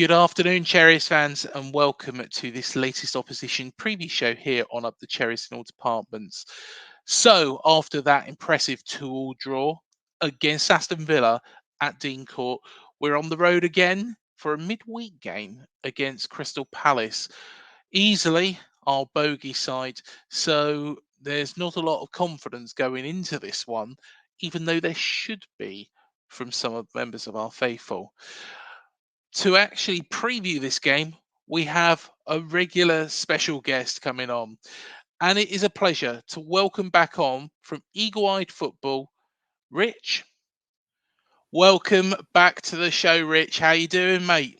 Good afternoon, Cherries fans, and welcome to this latest opposition preview show here on Up the Cherries in all departments. So, after that impressive 2-2 draw against Aston Villa at Dean Court, we're on the road again for a midweek game against Crystal Palace. Easily our bogey side, so there's not a lot of confidence going into this one, even though there should be from some of members of our faithful. To actually preview this game, we have a regular special guest coming on, and it is a pleasure to welcome back on from Eagle Eyed Football, Rich. Welcome back to the show, Rich. How you doing, mate?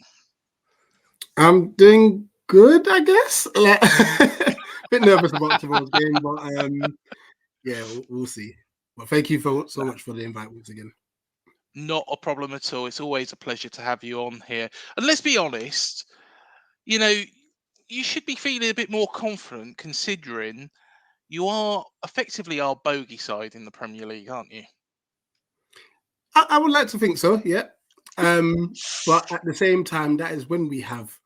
I'm doing good, I guess. Like, a bit nervous about tomorrow's game, but yeah, we'll see. But thank you so much for the invite once again. Not a problem at all. It's always a pleasure to have you on here. And let's be honest, you should be feeling a bit more confident considering you are effectively our bogey side in the Premier League, aren't you? I would like to think so, yeah. But at the same time, that is when we have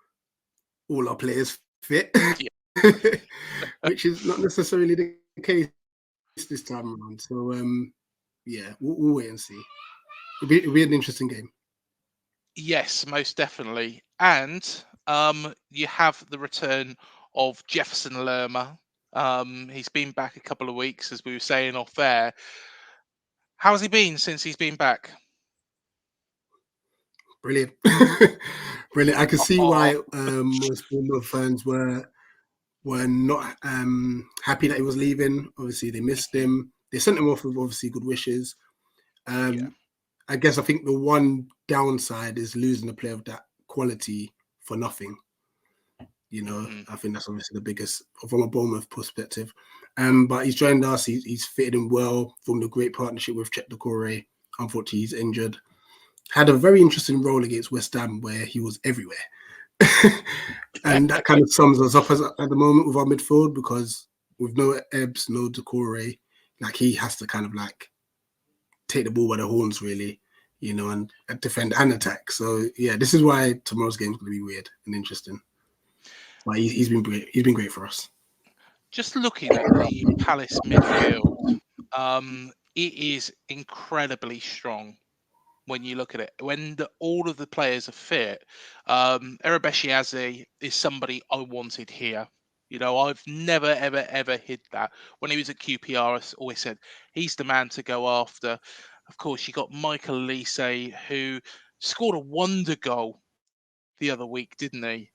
all our players fit, Yeah. which is not necessarily the case this time around. So, yeah, we'll wait and see. It'll be an interesting game. Yes, most definitely. And you have the return of Jefferson Lerma. He's been back a couple of weeks, as we were saying off air. How's he been since he's been back? Brilliant. Brilliant. I can see why most Bournemouth fans were not happy that he was leaving. Obviously, they missed him. They sent him off with obviously good wishes. I guess I think the one downside is losing a player of that quality for nothing. I think that's obviously the biggest from a Bournemouth perspective. But he's joined us. He's fitted in well, formed a great partnership with Chet Decore. Unfortunately, he's injured. Had a very interesting role against West Ham where he was everywhere. And that kind of sums us up at the moment with our midfield, because with no Ebbs, no Decore, like he has to kind of like take the ball by the horns, really, and defend and attack. So yeah, this is why tomorrow's game is going to be weird and interesting. But he's been great. He's been great for us. Just looking at the Palace midfield, it is incredibly strong. When you look at it, when all of the players are fit, Eberechi Eze is somebody I wanted here. I've never, ever hid that. When he was at QPR, I always said he's the man to go after. Of course, you got Michael Olise, who scored a wonder goal the other week, didn't he?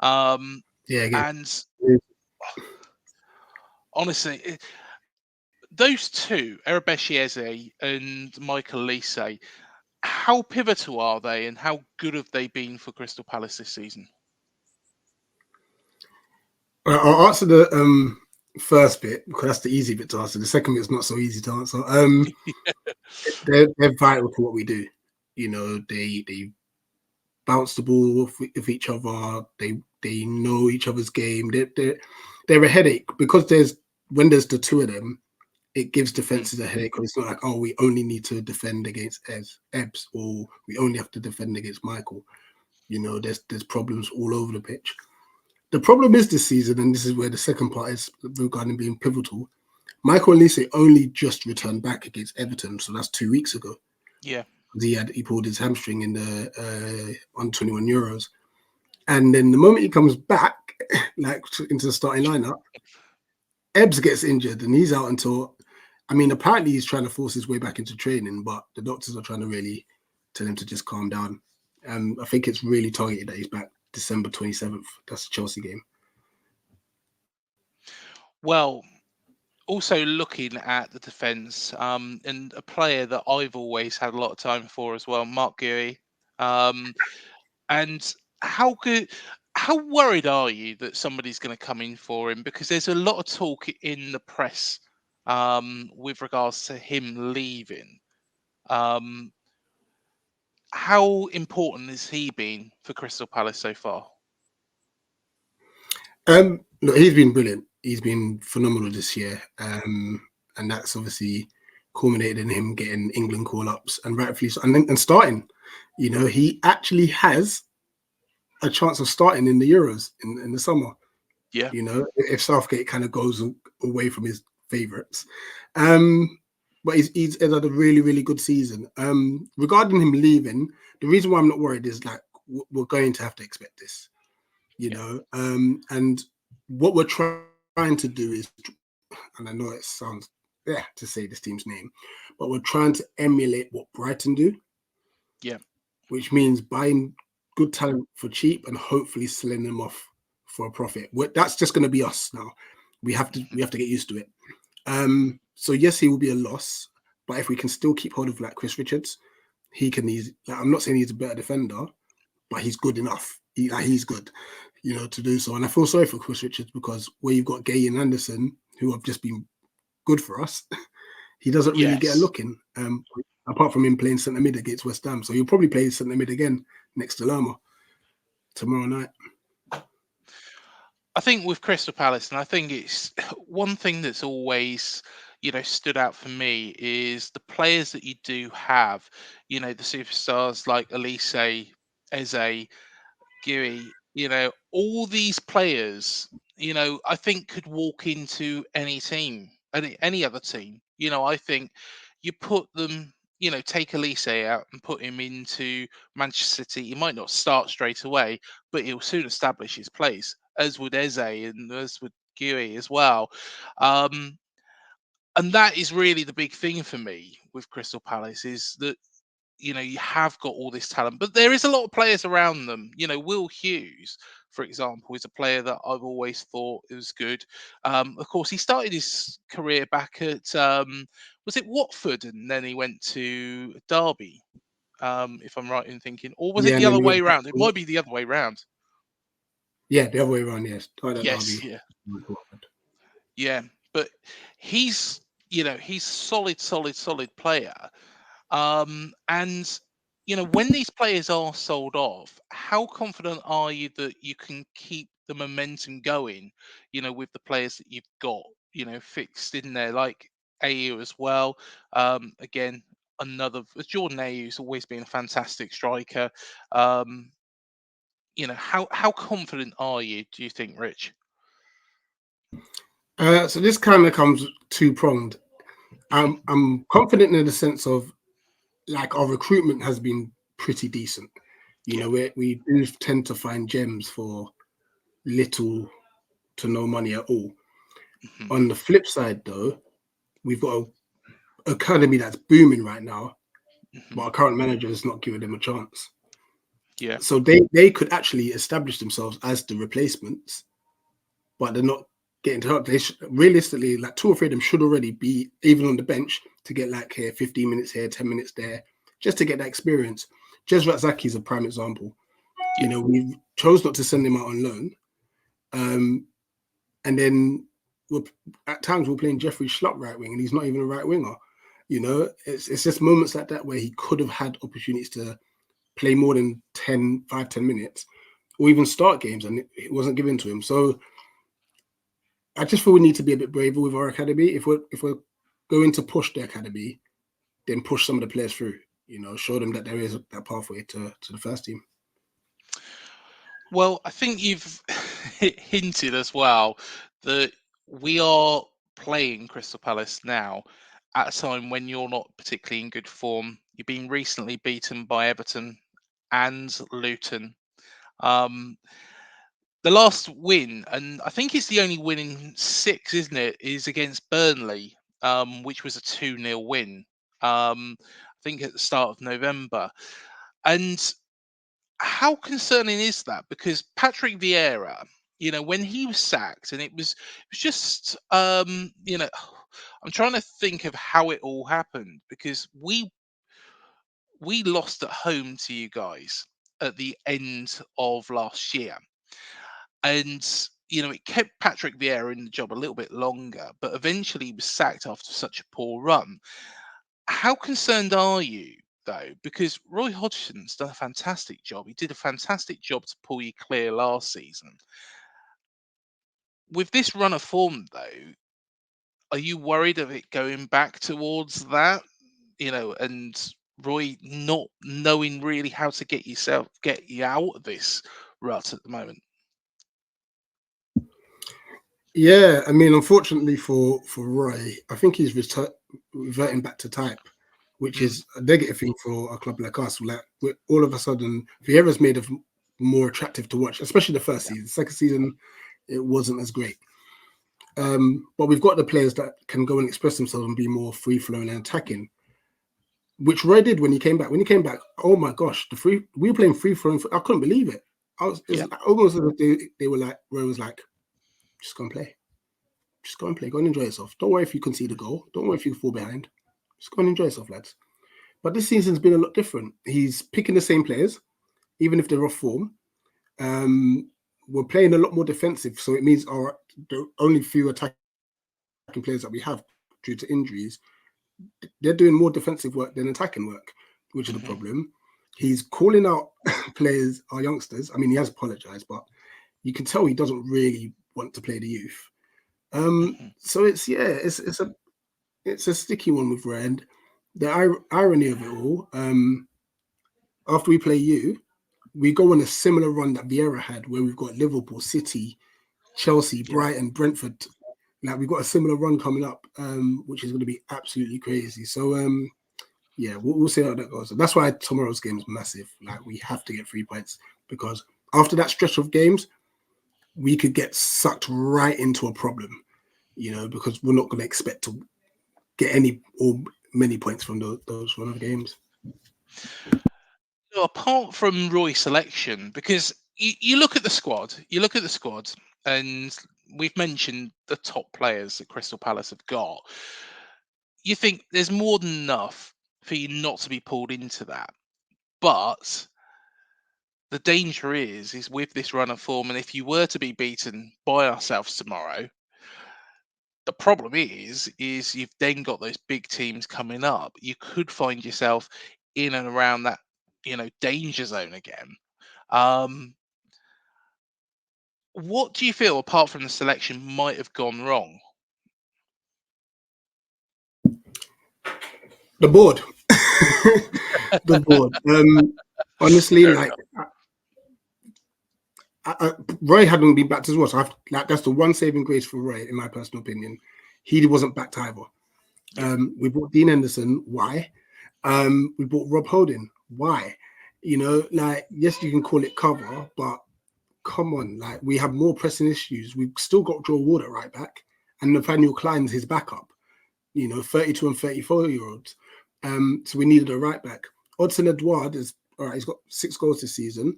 And honestly, those two, Eberechi Eze and Michael Olise, how pivotal are they, and how good have they been for Crystal Palace this season? I'll answer the first bit because that's the easy bit to answer. The second bit's not so easy to answer. They're vital to what we do. They bounce the ball with each other. They know each other's game. They're a headache because when there's the two of them, it gives defenses a headache because it's not like, we only need to defend against Ebbs or we only have to defend against Michael. There's problems all over the pitch. The problem is this season, and this is where the second part is regarding being pivotal. Michael Olise only just returned back against Everton, so that's 2 weeks ago. Yeah, he pulled his hamstring in the on 21 Euros, and then the moment he comes back, like into the starting lineup, Ebbs gets injured and he's out until. I mean, apparently he's trying to force his way back into training, but the doctors are trying to really tell him to just calm down. I think it's really targeted that he's back December 27th. That's the Chelsea game. Well, also looking at the defence, and a player that I've always had a lot of time for as well, Mark Guéhi. And how worried are you that somebody's going to come in for him? Because there's a lot of talk in the press with regards to him leaving. How important has he been for Crystal Palace so far? Look, he's been brilliant. He's been phenomenal this year, and that's obviously culminated in him getting England call-ups and rightfully so, and starting. He actually has a chance of starting in the Euros in the summer. Yeah. You know, if Southgate kind of goes away from his favourites. But he's had a really, really good season. Regarding him leaving, the reason why I'm not worried is like we're going to have to expect this, you Yeah. know. And what we're trying to do is, and I know it sounds to say this team's name, but we're trying to emulate what Brighton do, Yeah. which means buying good talent for cheap and hopefully selling them off for a profit. That's just going to be us now. We have to get used to it. So yes, he will be a loss, but if we can still keep hold of like Chris Richards, he can. I'm not saying he's a better defender, but he's good enough. He's good, you know, to do so. And I feel sorry for Chris Richards because where you've got Gay and Anderson, who have just been good for us, he doesn't really get a Yes. look in. Apart from him playing centre mid against West Ham, so he'll probably play centre mid again next to Lerma tomorrow night. I think with Crystal Palace, and I think it's one thing that's always, stood out for me is the players that you do have, the superstars like Olise, Eze, Gui, all these players, I think could walk into any team, any other team. I think you put them, take Elise out and put him into Manchester City. He might not start straight away, but he'll soon establish his place, as would Eze and as would Gui as well. Um, and that is really the big thing for me with Crystal Palace is that you have got all this talent, but there is a lot of players around them. Will Hughes, for example, is a player that I've always thought was good. Of course, he started his career back at was it Watford, and then he went to Derby, if I'm right in thinking, or was it Yeah, the and then other he way went back. around? It might be the other way round. Yeah, the other way around. Yes, started at Yes, Derby. yeah, yeah. But he's he's solid player. And when these players are sold off, how confident are you that you can keep the momentum going? With the players that you've got, fixed in there, like AU as well. Again, Jordan AU's always been a fantastic striker. Um, how confident are you? Do you think, Rich? So this kind of comes two pronged. Hmm. I'm confident in the sense of like our recruitment has been pretty decent. You Yeah. know, we do tend to find gems for little to no money at all. Hmm. On the flip side, though, we've got a academy that's booming right now, but Hmm. our current manager is not giving them a chance. Yeah. So they could actually establish themselves as the replacements, but they're not getting to help. Realistically, like two or three of them should already be even on the bench to get like here 15 minutes here, 10 minutes there, just to get that experience. Jezrat Zaki is a prime example. You Yeah. know, we chose not to send him out on loan. And then we're, at times we're playing Jeffrey Schlupp right wing, and he's not even a right winger. You know, it's just moments like that where he could have had opportunities to play more than 10 minutes, or even start games, and it wasn't given to him. So I just feel we need to be a bit braver with our academy. If we're going to push the academy, then push some of the players through. You know, show them that there is that pathway to the first team. Well, I think you've hinted as well that we are playing Crystal Palace now at a time when you're not particularly in good form. You've been recently beaten by Everton and Luton. Um, the last win, and I think it's the only win in six, isn't it? Is against Burnley, which was a 2-0 win. I think at the start of November. And how concerning is that? Because Patrick Vieira, when he was sacked, and it was just, I'm trying to think of how it all happened because we lost at home to you guys at the end of last year, and it kept Patrick Vieira in the job a little bit longer, but eventually he was sacked after such a poor run. How concerned are you, though? Because Roy Hodgson's done a fantastic job. He did a fantastic job to pull you clear last season. With this run of form, though, are you worried of it going back towards that? And Roy not knowing really how to get you out of this rut at the moment. Yeah, I mean, unfortunately for Roy, I think he's reverting back to type, which is a negative thing for a club like us. Like all of a sudden, Vieira's made it more attractive to watch, especially the first season. Second season, it wasn't as great. But we've got the players that can go and express themselves and be more free flowing and attacking, which Roy did when he came back. When he came back, oh my gosh, we were playing free flowing. I couldn't believe it. It was almost as if they were like, Roy was like, just go and play. Just go and play. Go and enjoy yourself. Don't worry if you concede a goal. Don't worry if you fall behind. Just go and enjoy yourself, lads. But this season's been a lot different. He's picking the same players, even if they're off form. We're playing a lot more defensive, so it means the only few attacking players that we have due to injuries, they're doing more defensive work than attacking work, which is the problem. He's calling out players, our youngsters. I mean, he has apologized, but you can tell he doesn't really want to play the youth. So it's a sticky one with Red. The irony of it all, after we play you, we go on a similar run that Vieira had, where we've got Liverpool, City, Chelsea, Brighton, Brentford. Like we've got a similar run coming up, which is going to be absolutely crazy. So we'll see how that goes. And that's why tomorrow's game is massive. Like we have to get 3 points, because after that stretch of games, we could get sucked right into a problem, because we're not going to expect to get any or many points from those run of games. So apart from Roy's selection, because you look at the squad, and we've mentioned the top players that Crystal Palace have got. You think there's more than enough for you not to be pulled into that, but the danger is with this run of form, and if you were to be beaten by ourselves tomorrow, the problem is you've then got those big teams coming up. You could find yourself in and around that, danger zone again. What do you feel, apart from the selection, might have gone wrong? The board. The board. Honestly, like Roy hadn't been backed as well. So that's the one saving grace for Roy, in my personal opinion. He wasn't backed either. We bought Dean Henderson. Why? We bought Rob Holding. Why? Yes, you can call it cover, but come on, like we have more pressing issues. We've still got Joe Ward at right back, and Nathaniel Klein's his backup. 32 and 34-year-olds. So we needed a right back. Hodgson Edouard is all right. He's got 6 goals this season,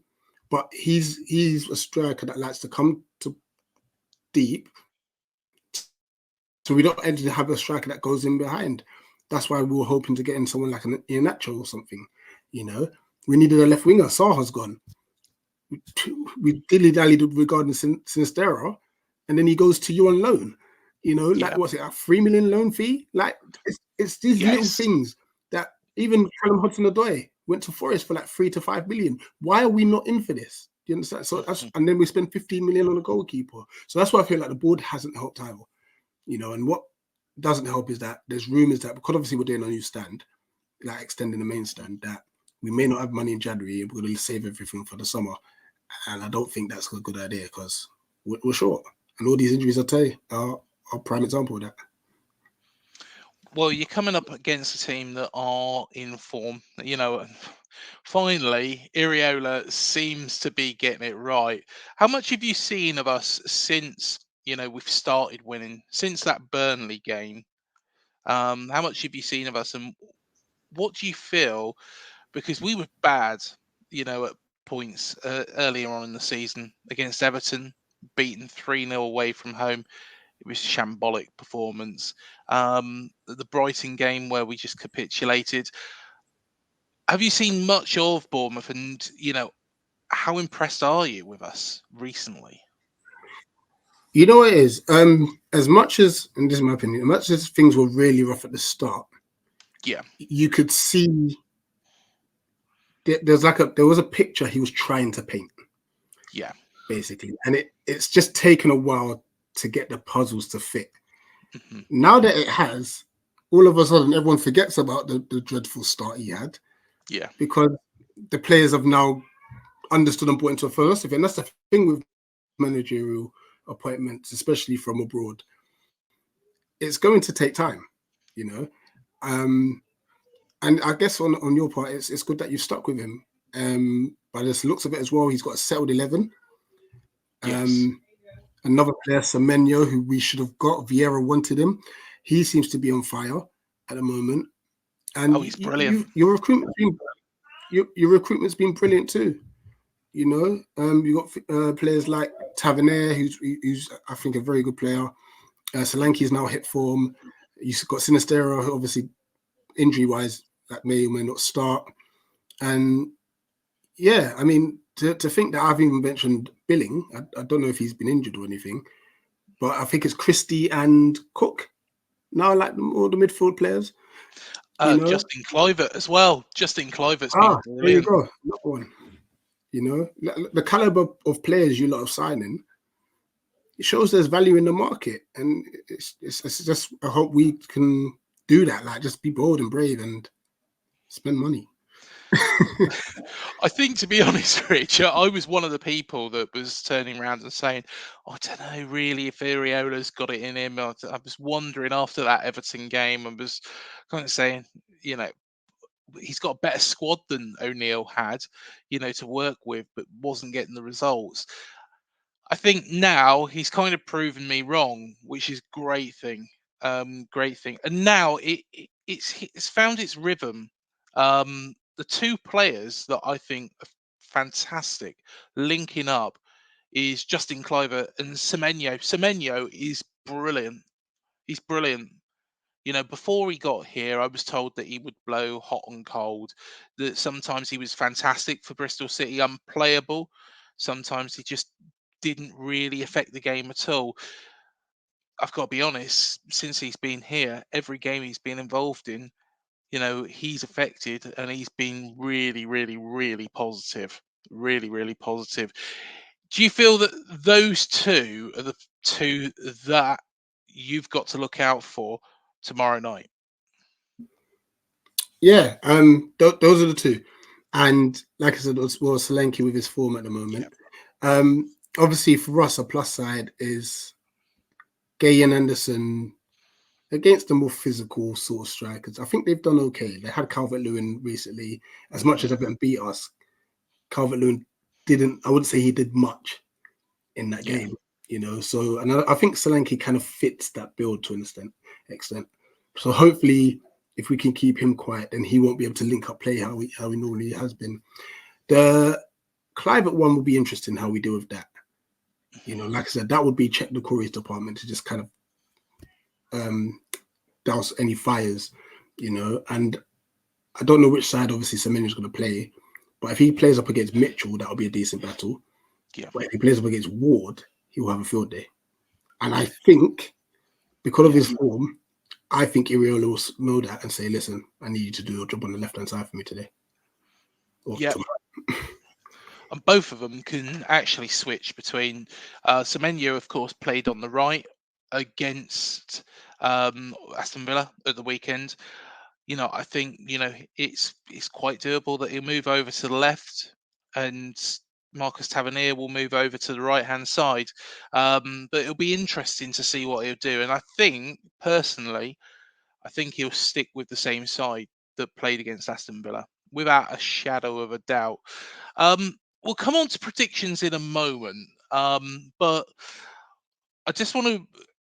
but he's a striker that likes to come to deep. So we don't actually have a striker that goes in behind. That's why we were hoping to get in someone like an Iheanacho or something. We needed a left winger. Saha's gone. We dilly-dallied regarding Sinistera, and then he goes to you on loan. What's it, a 3 million loan fee? Like, it's these little things that even Callum Hudson-Odoi went to Forest for like 3 to 5 million. Why are we not in for this? Do you understand? So and then we spend 15 million on a goalkeeper. So that's why I feel like the board hasn't helped either. And what doesn't help is that there's rumours that, because obviously we're doing a new stand, like extending the main stand, that we may not have money in January and we're going to save everything for the summer. And I don't think that's a good idea, because we're short. And all these injuries, I tell you, are a prime example of that. Well, you're coming up against a team that are in form. Finally, Iraola seems to be getting it right. How much have you seen of us since, we've started winning, since that Burnley game? How much have you seen of us, and what do you feel? Because we were bad, at points earlier on in the season against Everton, beaten 3-0 away from home. It was a shambolic performance. The Brighton game where we just capitulated. Have you seen much of Bournemouth, and how impressed are you with us recently? You know what it is? As much as, and this is my opinion, as much as things were really rough at the start, you could see there was a picture he was trying to paint. Yeah. Basically. And it's just taken a while to get the puzzles to fit. Now that it has, all of a sudden everyone forgets about the dreadful start he had. Yeah. Because the players have now understood and brought into a philosophy. And that's the thing with managerial appointments, especially from abroad. It's going to take time, you know. And I guess on your part, it's good that you stuck with him. By the looks of it as well, he's got a settled 11. Yes. Another player, Semenyo, who we should have got. Vieira wanted him. He seems to be on fire at the moment. And Oh, he's brilliant. your recruitment's been brilliant too. You know, you got players like Tavernier, who's I think a very good player. Solanke is now hit form. You've got Sinistera, who obviously injury wise that may or may not start. And yeah, I mean, to think that I've even mentioned Billing, I don't know if he's been injured or anything, but I think it's Christie and Cook now, like all the midfield players. You know, Justin Kluivert as well. Justin Kluivert's been there you brilliant. go, another one. You know, the caliber of players you lot of signing, it shows there's value in the market, and it's just I hope we can do that. Like, just be bold and brave and spend money. I think, to be honest, Rich, I was one of the people that was turning around and saying, I don't know really if Iraola's got it in him. I was wondering after that Everton game, and was kind of saying, you know, he's got a better squad than O'Neill had, you know, to work with, but wasn't getting the results. I think now he's kind of proven me wrong, which is great thing. Great thing. And now it's found its rhythm. The two players that I think are fantastic linking up is Justin Kluivert and Semenyo. Semenyo is brilliant. He's brilliant. You know, before he got here, I was told that he would blow hot and cold. That sometimes he was fantastic for Bristol City, unplayable. Sometimes he just didn't really affect the game at all. I've got to be honest, since he's been here, every game he's been involved in, you know, he's affected and he's been really, really, really positive. Really, really positive. Do you feel that those two are the two that you've got to look out for tomorrow night? Yeah, those are the two. And like I said, well, Solanke with his form at the Yeah. moment. Obviously, for us, a plus side is Gay and Anderson against the more physical sort of strikers. I think they've done okay. They had Calvert-Lewin recently. As much as Everton beat us, Calvert-Lewin didn't. I wouldn't say he did much in that Yeah. game. You know, so and I think Solanke kind of fits that build to an extent. So hopefully, if we can keep him quiet, then he won't be able to link up play how he normally has been. The Clivert one will be interesting how we deal with that. You know, like I said, that would be check the Corey's department to just kind of douse any fires, you know. And I don't know which side obviously Semenyo's going to play, but if he plays up against Mitchell, that'll be a decent battle. Yeah. But if he plays up against Ward, he will have a field day. And I think because of his form, I think Iraola will know that and say, listen, I need you to do your job on the left-hand side for me today. Or Yeah. tomorrow. And both of them can actually switch between. Semenyo, of course, played on the right against Aston Villa at the weekend. You know, I think, you know, it's quite doable that he'll move over to the left, and Marcus Tavernier will move over to the right hand side. But it'll be interesting to see what he'll do. And I think personally, I think he'll stick with the same side that played against Aston Villa without a shadow of a doubt. We'll come on to predictions in a moment, but I just want to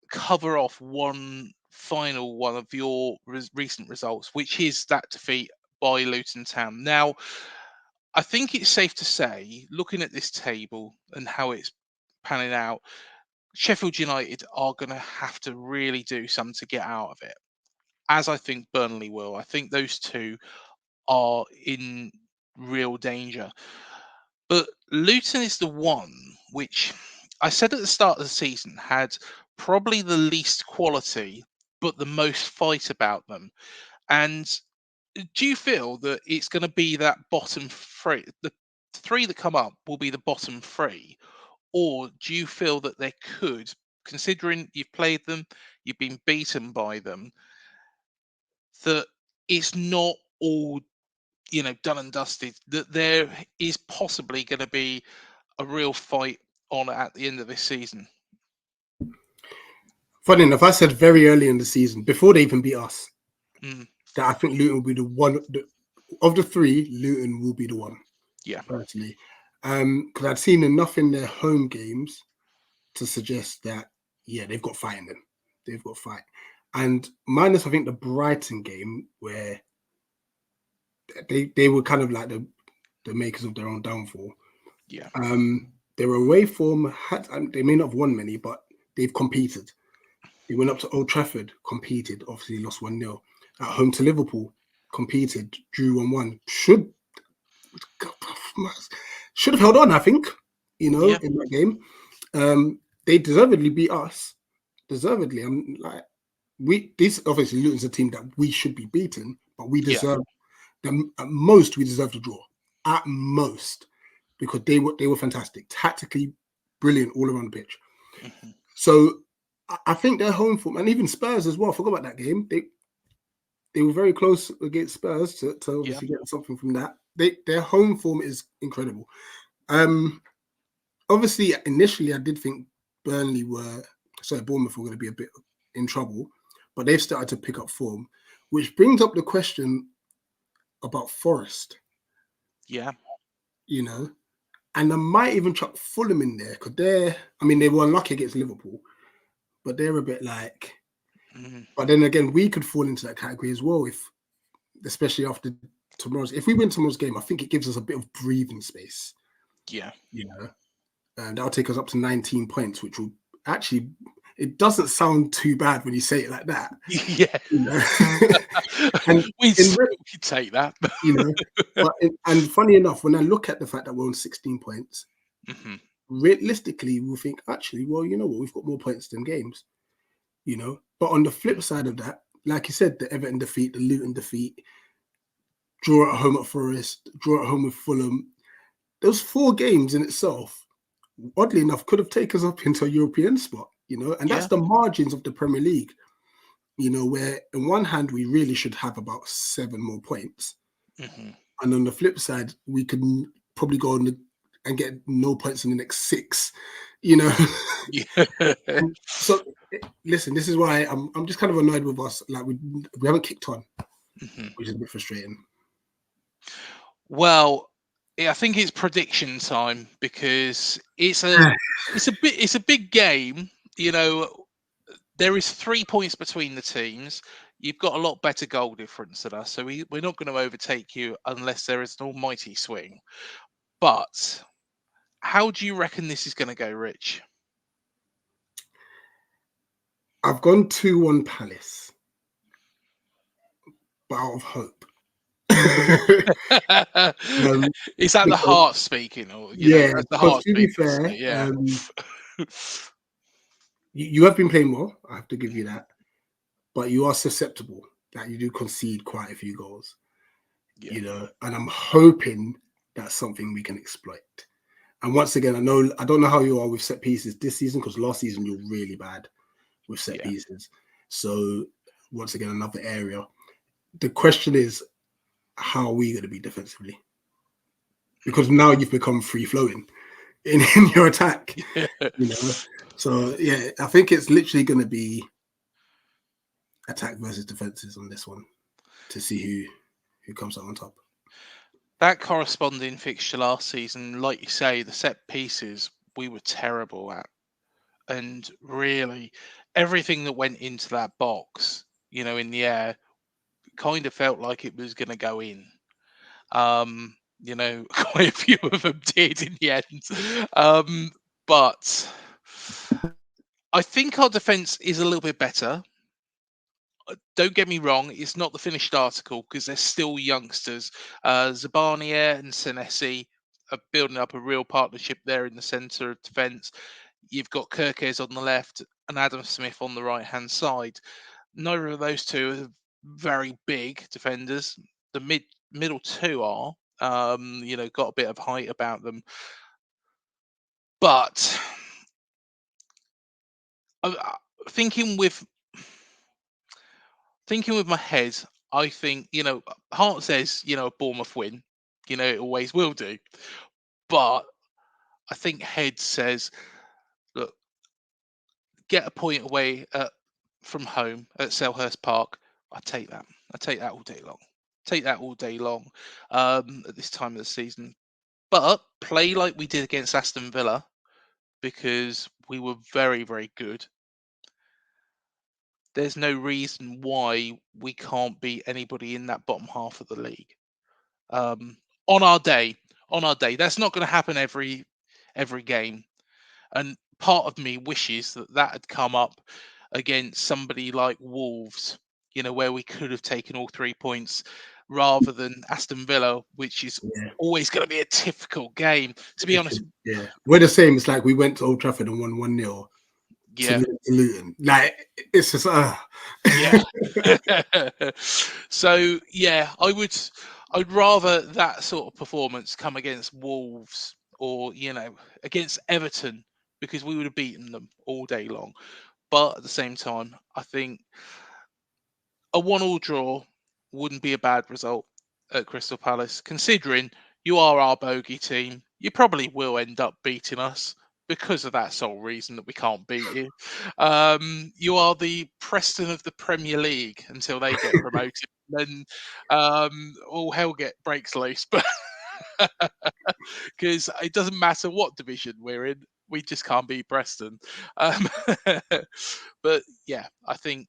cover off one final one of your recent results, which is that defeat by Luton Town. Now, I think it's safe to say, looking at this table and how it's panning out, Sheffield United are going to have to really do something to get out of it, as I think Burnley will. I think those two are in real danger. But Luton is the one which I said at the start of the season had probably the least quality, but the most fight about them. And do you feel that it's going to be that bottom three? The three that come up will be the bottom three, or do you feel that they could, considering you've played them, you've been beaten by them, that it's not all done and dusted, that there is possibly going to be a real fight on at the end of this season. Funny enough, I said very early in the season, before they even beat us, Mm, that I think Luton will be the one of the three. Luton will be the one, yeah, personally, because I'd seen enough in their home games to suggest that they've got fight in them. They've got fight, and minus I think the Brighton game where they were kind of like the makers of their own downfall. yeah, Their away form they may not have won many, but they've competed. They went up to Old Trafford, competed, obviously lost 1-0. At home to Liverpool, competed, drew 1-1. Should have held on, I think, in that game. They deservedly beat us. Deservedly. I'm like, this obviously Luton's a team that we should be beaten, but we deserve them. At most, we deserve to draw. At most, because they were fantastic, tactically brilliant all around the pitch. Mm-hmm. So I think their home form, and even Spurs as well. I forgot about that game. They were very close against Spurs to obviously get something from that. Their home form is incredible. Obviously, initially I did think Bournemouth were going to be a bit in trouble, but they've started to pick up form, which brings up the question about Forest. Yeah. And I might even chuck Fulham in there because they were unlucky against Liverpool, but they're a bit like. But then again, we could fall into that category as well, especially after tomorrow's. If we win tomorrow's game, I think it gives us a bit of breathing space. Yeah. And that'll take us up to 19 points, which will actually. It doesn't sound too bad when you say it like that. Yeah. And we take that. And funny enough, when I look at the fact that we're on 16 points, realistically, we'll think, actually, well, you know what, we've got more points than games. But on the flip side of that, like you said, the Everton defeat, the Luton defeat, draw at home at Forest, draw at home with Fulham, those 4 games in itself, oddly enough, could have taken us up into a European spot, and that's the margins of the Premier League, where on one hand, we really should have about 7 more points. And on the flip side, we could probably go on and get no points in the next 6, So listen, this is why I'm just kind of annoyed with us. Like we haven't kicked on, which is a bit frustrating. Well, I think it's prediction time because it's a big game. There is 3 points between the teams. You've got a lot better goal difference than us, so we're not going to overtake you unless there is an almighty swing. But how do you reckon this is going to go, Rich? I've gone 2-1 Palace, but out of hope. Is that the heart speaking, or that's the heart to be speaking? fair, you have been playing well. I have to give you that, but you are susceptible. That you do concede quite a few goals, and I'm hoping that's something we can exploit. And once again, I don't know how you are with set pieces this season because last season you were really bad with set pieces. So once again, another area. The question is, how are we going to be defensively? Because now you've become free flowing in your attack. So I think it's literally going to be attack versus defenses on this one to see who comes out on top. That corresponding fixture last season, like you say, the set pieces we were terrible at, and really everything that went into that box, in the air, kind of felt like it was going to go in. Quite a few of them did in the end. But I think our defense is a little bit better. Don't get me wrong, it's not the finished article because they're still youngsters. Zabania and Senesi are building up a real partnership there in the centre of defence. You've got Kirkes on the left and Adam Smith on the right-hand side. Neither of those two are very big defenders. The middle two are, got a bit of height about them. But thinking with my head, I think, Heart says, a Bournemouth win. It always will do. But I think Head says, look, get a point away from home at Selhurst Park. I take that. I take that all day long. Take that all day long at this time of the season. But play like we did against Aston Villa, because we were very, very good. There's no reason why we can't beat anybody in that bottom half of the league. On our day, that's not going to happen every game. And part of me wishes that had come up against somebody like Wolves, where we could have taken all 3 points, rather than Aston Villa, which is always going to be a difficult game. To be honest, we're the same. It's like we went to Old Trafford and won 1-0 to Luton. Like, it's just yeah. So I'd rather that sort of performance come against Wolves or against Everton, because we would have beaten them all day long. But at the same time, I think a 1-1 draw wouldn't be a bad result at Crystal Palace, considering you are our bogey team. You probably will end up beating us because of that sole reason that we can't beat you. You are the Preston of the Premier League until they get promoted. Then all hell breaks loose. But because it doesn't matter what division we're in, we just can't beat Preston. But yeah, I think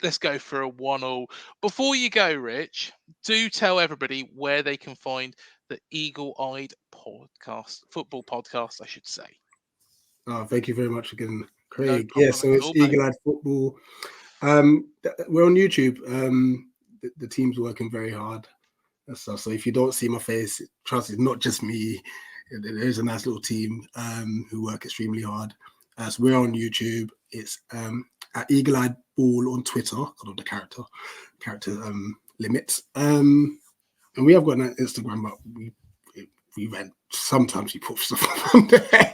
let's go for a 1-1. Before you go, Rich, do tell everybody where they can find the Eagle-Eyed podcast, football podcast, I should say. Oh, thank you very much again, No Craig. problem So it's all, Eagle-Eyed Football. We're on YouTube. The team's working very hard and stuff. So if you don't see my face, trust it's not just me. There's a nice little team who work extremely hard. So we're on YouTube. It's at Eagle-Eyed Ball on Twitter, because of the character limits. And we have got an Instagram, but we sometimes we put stuff on there.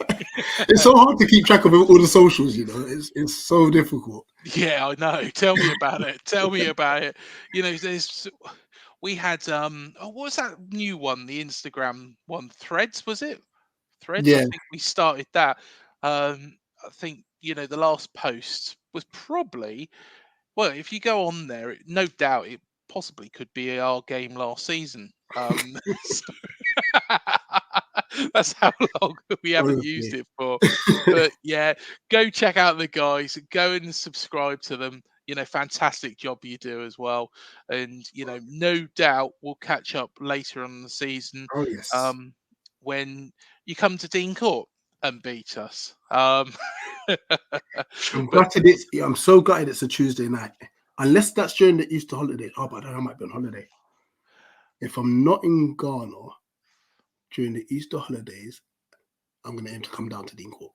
It's so hard to keep track of all the socials, it's so difficult. Yeah, I know. Tell me about it. Tell me about it. We had what was that new one, the Instagram one? Threads, was it? Threads? I Yeah. think we started that. I think, the last post was probably, well, if you go on there, no doubt it possibly could be our game last season. So that's how long we haven't used it for. But yeah, go check out the guys. Go and subscribe to them. Fantastic job you do as well. And no doubt we'll catch up later on in the season. Oh yes. When you come to Dean Court and beat us. I'm gutted. I'm so gutted it's a Tuesday night. Unless that's during the Easter holiday. Oh, but I might be on holiday. If I'm not in Ghana during the Easter holidays, I'm going to aim to come down to Dean Court.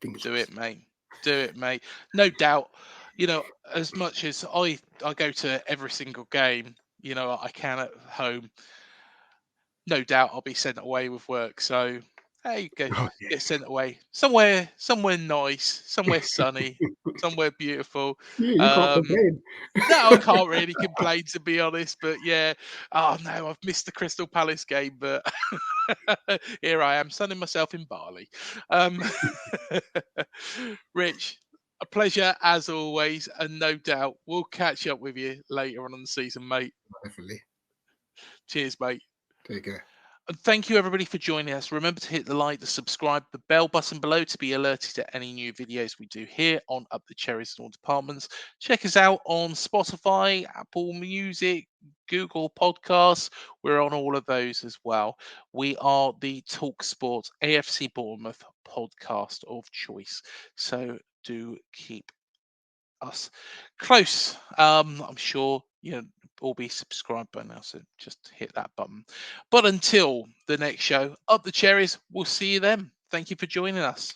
Do it, mate. Do it, mate. No doubt. As much as I go to every single game, I can at home. No doubt I'll be sent away with work. So there you go. Oh, yeah. Get sent away somewhere nice, somewhere sunny, somewhere beautiful. You can't complain. No, I can't really complain, to be honest. But yeah, oh no, I've missed the Crystal Palace game, but here I am, sunning myself in Bali. Rich, a pleasure as always, and no doubt we'll catch up with you later on in the season, mate. Definitely. Cheers, mate. Take care. And thank you everybody for joining us. Remember to hit the like, the subscribe, the bell button below to be alerted to any new videos we do here on Up the Cherries and All Departments. Check us out on Spotify, Apple Music, Google Podcasts. We're on all of those as well. We are the Talk Sport AFC Bournemouth podcast of choice. So do keep us close. I'm sure all be subscribed by now, so just hit that button. But until the next show, Up the Cherries, we'll see you then. Thank you for joining us.